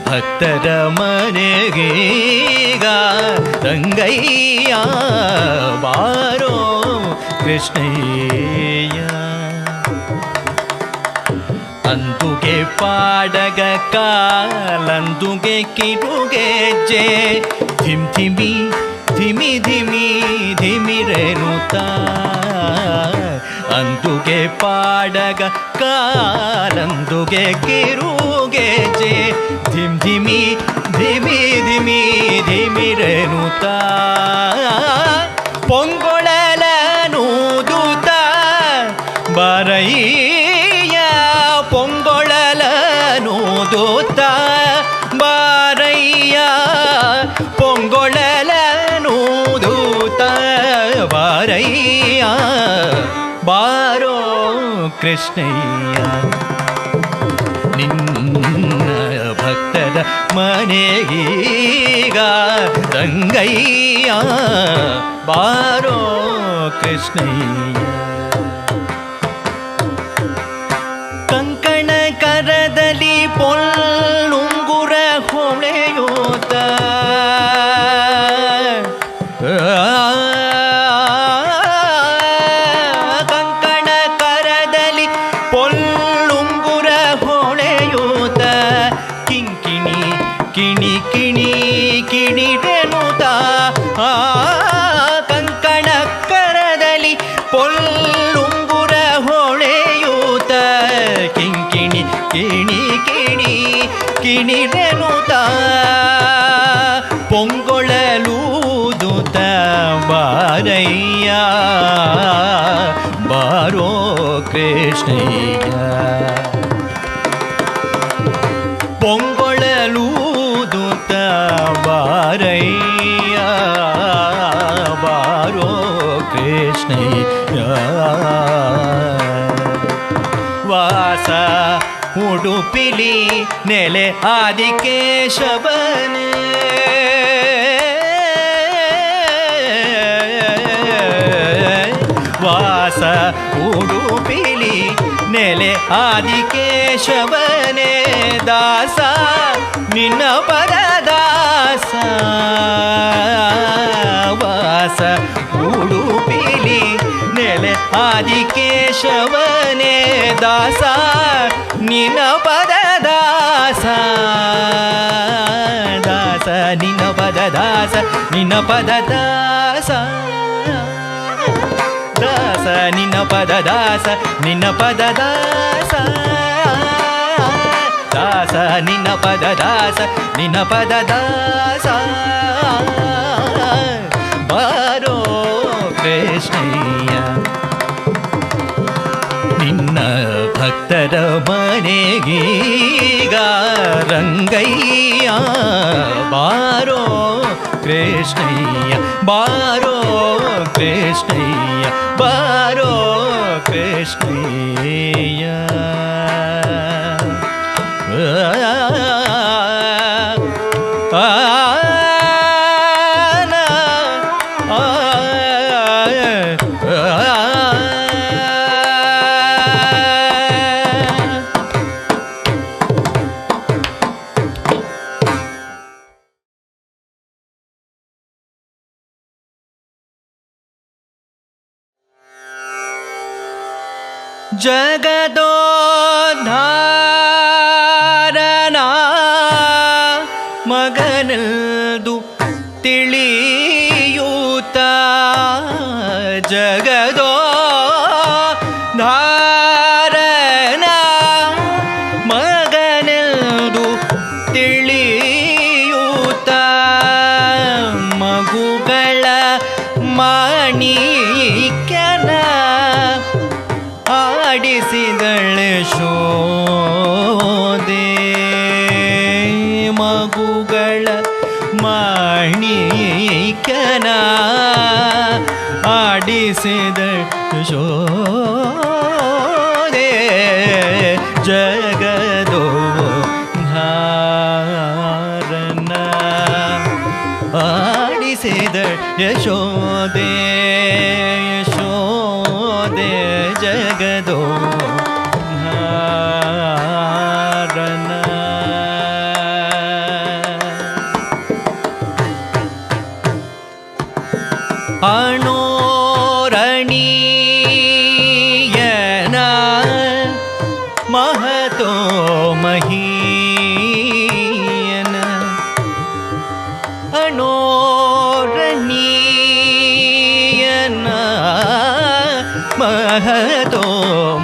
ಭಕ್ತರ ಮನೆಗೀಗ ರಂಗಯ್ಯ ಬಾರೋ ಕೃಷ್ಣಯ್ಯ ಅಂದುಗೆ ಪಾಡಗ ಕಾಲಂದುಗೆ ಕಿರುಗೆಜ್ಜೆ ಧಿಮ್ ಧಿಮಿ ಧಿಮಿ ಧಿಮಿ ಧಿಮಿರೆನುತ್ತ ಅಂದುಗೆ ಪಾಡಗ ಕಾಲಂದುಗೆ ಕಿರುಗೆಜ್ಜೆ ಧಿಮ್ ಧಿಮಿ ಧಿಮಿ ಧಿಮಿ ಧಿಮಿರೆನುತ್ತ ಪೊಂಗೊಳಲನೂದುತ್ತ ಬರಯ್ಯ ಪೊಂಗೊಳಲನೂದುತ್ತ ಬಾರಯ್ಯ ಪೊಂಗೊಳಲನೂದುತ್ತ ಬಾರಯ್ಯ ಬಾರೋ ಕೃಷ್ಣಯ್ಯ ನಿನ್ನ ಭಕ್ತರ ಮನೆಗೀಗ ರಂಗಯ್ಯ ಬಾರೋ ಕೃಷ್ಣಯ್ಯ ಕಂಕಣ ಕರದಲ್ಲಿ ಪೊಲ್ಲುಂಗುರ ಹೊಳೆಯೋತ ಕಂಕಣ ಕರದಲ್ಲಿ ಪೊಲ್ಲುಂಗುರ ಹೊಳೆಯೋತ ಕಿಂಕಿಣಿ ಕಿಣಿ ಕಿಣಿ ಕಿಣಿರೆನುತ ಕಂಕಣ ಕರದಲ್ಲಿ ಪೊಲ್ಲುಂಗುರ ಹೊಳೆಯೂತ ಕಿಂಕಿಣಿ ಕಿಣಿ ಕಿಣಿ ಕಿಣಿರೆನುತ ಪೊಂಗೊಳಲೂದುತ ಬಾರಯ್ಯ ಬಾರೋ ಕೃಷ್ಣಯ್ಯ ಪೊಂಗೊಳಲೂದುತ ಬಾರಯ್ಯ ಬಾರೋ ಕೃಷ್ಣಯ್ಯ ವಾಸ ಉಡುಪಿಲಿ ನೆಲೆ ಆದಿಕೇಶವನೇ ವಾಸ ಉಡುಪಿಲಿ ನೆಲೆ ಆದಿಕೇಶವನೇ ದಾಸ ನಿನ್ನ ಪರದಾಸ ವಾಸ ಉಡುಪಿಲಿ ನೆಲೆ ಆದಿಕೇಶವನೇ ದಾಸ ನಿನ್ನ ಪದದಾಸ ದಾಸ ನಿನ್ನ ಪದದಾಸ ನಿನ್ನ ಪದದಾಸ ದಾಸ ನಿನ್ನ ಪದದಾಸ ನಿನ್ನ ಪದದಾಸ ದಾಸ ನಿನ್ನ ಪದದಾಸ ನಿನ್ನ ಪದದಾಸ ಬಾರೋ ಕೃಷ್ಣಯ್ಯ ನಿನ್ನ ಭಕ್ತರ ಮನೆಗೀಗ ರಂಗಯ್ಯ ಬಾರೋ ಕೃಷ್ಣಯ್ಯ ಬಾರೋ ಕೃಷ್ಣಯ್ಯ ಬಾರೋ ಕೃಷ್ಣಯ್ಯ ಜಗದೋದ್ಧಾರನ ಮಗನೆಂದು ತಿಳಿಯೂತ ಜಗದೋದ್ಧಾರನ ಮಗನೆಂದು ತಿಳಿಯೂತ ಮಗುಗಳ ಮಾಣಿಕ್ಯನ ಆಡಿಸಿದಳೆ ಶೋದೆ ಮಗುಗಳ ಮಾಣಿಕ್ಯನ ಆಡಿಸಿದಳೆ ಶೋದೆ ಜಗದೋದ್ಧಾರನ ಆಡಿಸಿದಳೆ ಯಶೋದೆ ಯಶೋದೆ ಜಗದೋದ್ಧಾರನ ಅಣೋರಣೀಯನ ಮಹತೋ ಮಹೀಯನ ಅಣೋರಣೀಯನ ಮಹತೋ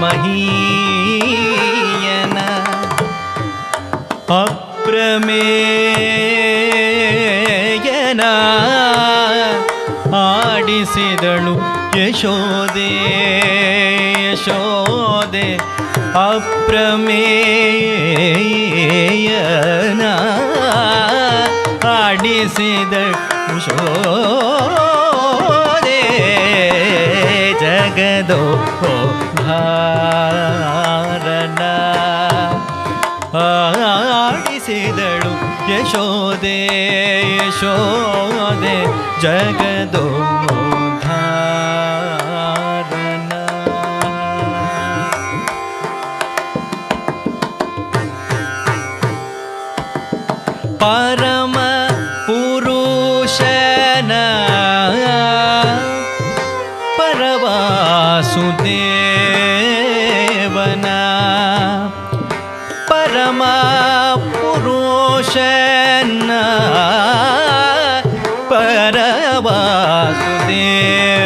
ಮಹೀಯನ ಅಪ್ರಮೇಯನ ಆಡಿಸಿದಳು ಯಶೋದೆ ಯಶೋದೆ ಅಪ್ರಮೇಯನ ಆಡಿಸಿದಳು ಯಶೋದೆ ಜಗದೋದ್ಧಾರನ ಆಡಿಸಿದಳು ಯಶೋದೆ ಯಶೋದೆ ಜಗದೋದ್ಧಾರನ ಪರಮ ಪುರುಷನ ಪರವಾಸುದೇವನ ಪರಮ ಪುರುಷನ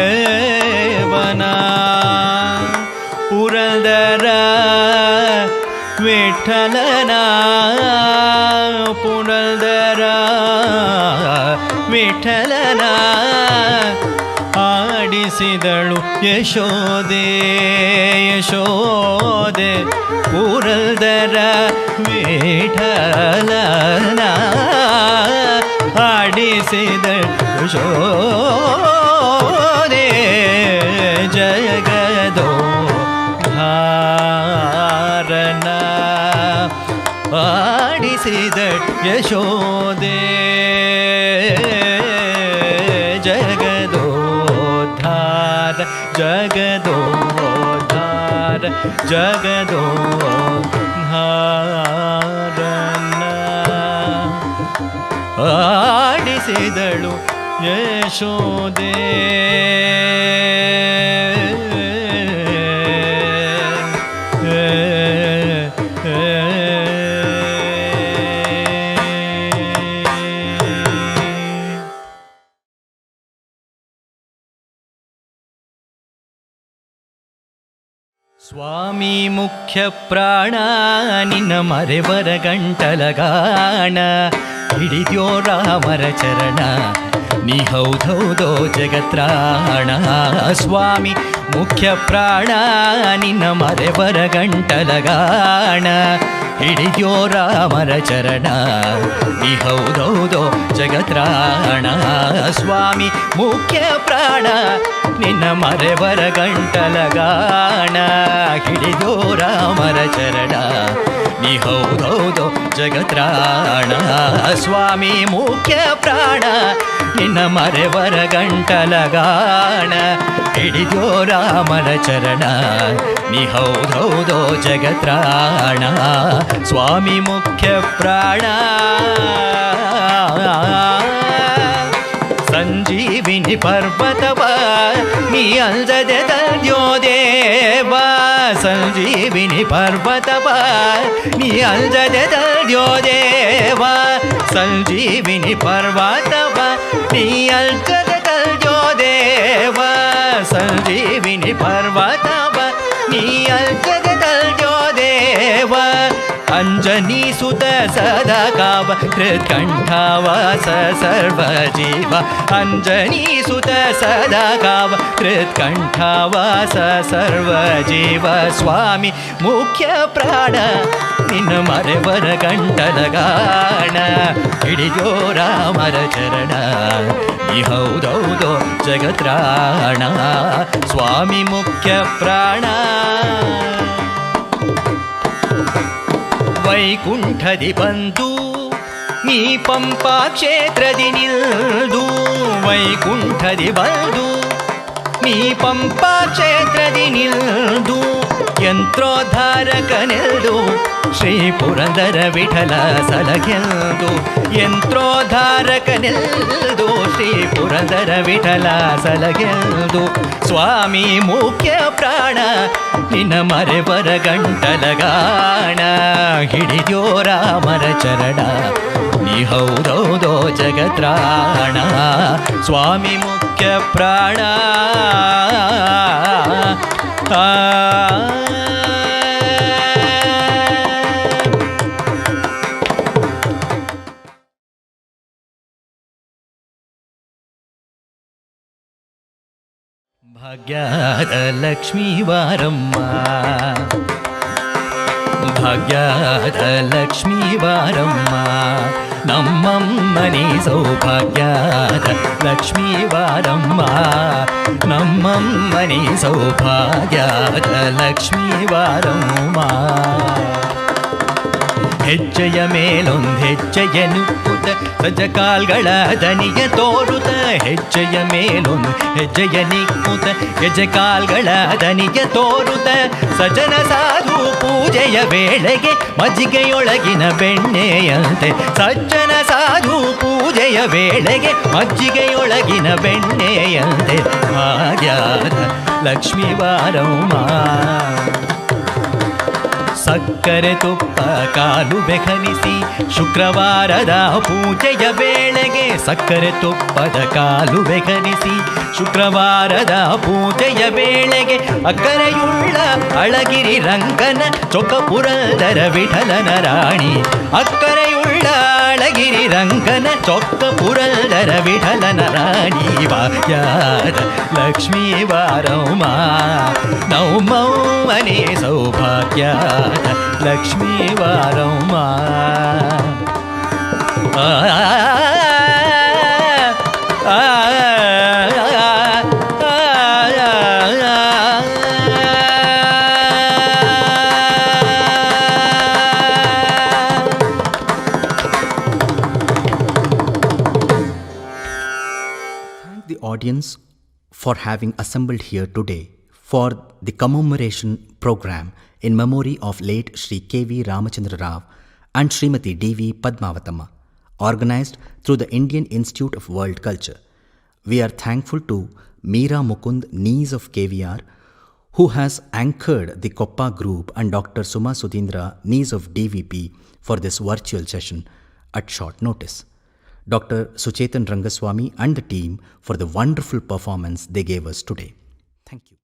ಪರವಾಸುದೇವನ ಪುರಂದರ ವಿಠಲನ ಪುರಂದರ ವಿಠಲನ ಆಡಿಸಿದಳು ಯಶೋದೆ ಯಶೋದೆ ಪುರಂದರ ವಿಠಲನ ಆಡಿಸಿದಳು ಯಶೋದೆ ಜಗದೋದ್ಧಾರನ ಆಡಿಸಿದಳು ಯಶೋದೆ ಜಗದೋದ್ಧಾರ ಜಗದೋದ್ಧಾರ ಜಗದೋದ್ಧಾರನ ಆಡಿಸಿದಳು ಯಶೋದೆ ಸ್ವಾಮಿ ಮುಖ್ಯ ಪ್ರಾಣ ನಿನ್ನ ಮರೆವರ ಗಂಟಲಗಾಣ ಹಿಡಿದ್ಯೋ ರಾಮರ ಚರಣ ನೀ ಹೌದೌದೋ ಜಗತ್ರಾಣ ಸ್ವಾಮಿ ಮುಖ್ಯ ಪ್ರಾಣ ನಿನ್ನ ಮರೆವರ ಗಂಟಲಗಾಣ ಹಿಡಿದ್ಯೋ ರಾಮರ ಚರಣ ನೀ ಹೌದೌದೋ ಜಗತ್ರಾಣ ಸ್ವಾಮಿ ಮುಖ್ಯ ಪ್ರಾಣ ನಿನ್ನ ಮರೆವರ ಗಂಟಲಗಾಣ ಹಿಡಿದ್ಯೋ ರಾಮರ ಚರಣ ನೀ ಹೌದೌದೋ ಜಗತ್ರಾಣ ಸ್ವಾಮಿ ಮುಖ್ಯ ಪ್ರಾಣ ನಿನ್ನ ಮರೆವರ ಗಂಟಲಗಾಣ ಹಿಡಿದ್ಯೋ ರಾಮರ ಚರಣ ನೀ ಹೌದೌದೋ ಜಗತ್ರಾಣ ಸ್ವಾಮಿ ಮುಖ್ಯ ಪ್ರಾಣ ಸಂಜೀವನ ಸಂಜೀವಿನಿ ಪರ್ವತವ ನೀ ಅಲ್ದದೆ ತಲ್ಯೋ ದೇವ ಸಂಜೀವಿನಿ ಪರ್ವತವ ನೀ ಅಲ್ದದೆ ತಲ್ಯೋ ದೇವ ಸಂಜೀವಿನಿ ಪರ್ವತವ ನೀ ಅಲ್ದದೆ ತಲ್ಯೋ ದೇವ ಸಂಜೀವಿನಿ ಪರ್ವತವ ನೀ ಅಲ್ದದೆ ತಲ್ಯೋ ದೇವ ಅಂಜನಿ ಸುತ ಸದಾ ಕಾವ ಹೃತ್ಕಂಠವಾಸ ಸರ್ವಜೀವ ಅಂಜನಿ ಸುತ ಸದಾ ಕಾವ ಹೃತ್ಕಂಠವಾಸ ಸರ್ವಜೀವ ಸ್ವಾಮಿ ಮುಖ್ಯ ಪ್ರಾಣ ನಿನ್ನ ಮರೆವರ ಗಂಟಲಗಾಣ ಹಿಡಿಯೋ ರಾಮರ ಚರಣ ಈ ಹೌದೌದೋ ಜಗತ್ರಾಣ ಸ್ವಾಮಿ ಮುಖ್ಯ ಪ್ರಾಣ ವೈಕುಂಠದಿ ಬಂದು ನೀ ಪಂಪಾ ಕ್ಷೇತ್ರದಿ ನಿಲ್ದು ವೈಕುಂಠದಿ ಬಂದು ನೀ ಪಂಪಾ ಕ್ಷೇತ್ರದಿ ನಿಲ್ದು ಯಂತ್ರೋದ್ಧಾರಕನೆಲ್ದು ಶ್ರೀ ಪುರಂದರ ವಿಠಲ ಸಲಗೆಲ್ದು ಯಂತ್ರೋದ್ಧಾರಕನೆಲ್ದು ಶ್ರೀ ಪುರಂದರ ವಿಠಲ ಸಲಗೆಲ್ದು ಸ್ವಾಮಿ ಮುಖ್ಯ ಪ್ರಾಣ ನಿನ್ನ ಮರೆವರ ಗಂಟಲಗಾಣ ಹಿಡಿದ್ಯೋ ರಾಮರ ಚರಣ ನೀ ಹೌದೌದೋ ಜಗತ್ರಾಣ ಸ್ವಾಮಿ ಮುಖ್ಯ ಪ್ರಾಣ ಭಾಗ್ಯದ ಲಕ್ಷ್ಮೀ ವಾರಮ್ಮ ಭಾಗ್ಯದ ಲಕ್ಷ್ಮೀ ವಾರಮ್ಮ ನಮ್ಮಮ್ಮನಿ ಸೌಭಾಗ್ಯದ ಲಕ್ಷ್ಮೀ ವಾರಮ್ಮ ನಮ್ಮಮ್ಮನಿ ಸೌಭಾಗ್ಯದ ಲಕ್ಷ್ಮೀ ವಾರಮ್ಮ ಹೆಜ್ಜೆಯ ಮೇಲೊಂದು ಹೆಜ್ಜೆಯ ನುಕ್ಕುತ್ತ ಸಜ್ಜಕಾಲ್ಗಳ ದನಿಯ ತೋರುತ್ತ ಹೆಜ್ಜೆಯ ಮೇಲೊಂದು ಹೆಜ್ಜೆಯ ನಿಕ್ಕುತ್ತ ಹೆಜ್ಜೆಕಾಲ್ಗಳ ದನಿಯ ತೋರುತ್ತ ಸಜ್ಜನ ಸಾಧು ಪೂಜೆಯ ವೇಳೆಗೆ ಮಜ್ಜಿಗೆಯೊಳಗಿನ ಬೆಣ್ಣೆಯಂತೆ ಸಜ್ಜನ ಸಾಧು ಪೂಜೆಯ ವೇಳೆಗೆ ಮಜ್ಜಿಗೆಯೊಳಗಿನ ಬೆಣ್ಣೆಯಂತೆ ಭಾಗ್ಯದ ಲಕ್ಷ್ಮೀ ವಾರಮ್ಮ ಸಕ್ಕರೆ ತುಪ್ಪ ಕಾಲು ಬೆಖನಿಸಿ ಶುಕ್ರವಾರದ ಪೂಜೆಯ ವೇಳೆಗೆ ಸಕ್ಕರೆ ತುಪ್ಪದ ಕಾಲು ಬೆಖನಿಸಿ ಶುಕ್ರವಾರದ ಪೂಜೆಯ ವೇಳೆಗೆ ಅಕ್ಕರೆಯುಳ್ಳ ಅಳಗಿರಿ ರಂಗನ ಚೊಕ್ಕಪುರದರ ವಿಠಲನ ರಾಣಿ ಅಕ್ಕರೆಯುಳ್ಳ ಅಳಗಿರಿ ರಂಗನ ಚೊಕ್ಕಪುರದರ ವಿಠಲನ ರಾಣಿ ಭಾಗ್ಯದ Lakshmi ವಾರಮ್ಮ ನೌಮೌಮನೆ ಸೌಭಾಗ್ಯದ Lakshmi ವಾರಮ್ಮ The audience for having assembled here today for the commemoration program in memory of late Sri K.V. Ramachandra Rao and Srimati D.V. Padmavatama, organized through the Indian Institute of World Culture. We are thankful to Meera Mukund, niece of KVR, who has anchored the Koppa group, and Dr. Suma Sudhindra, niece of DVP, for this virtual session at short notice. Dr. Suchetan Rangaswamy and the team for the wonderful performance they gave us today. Thank you.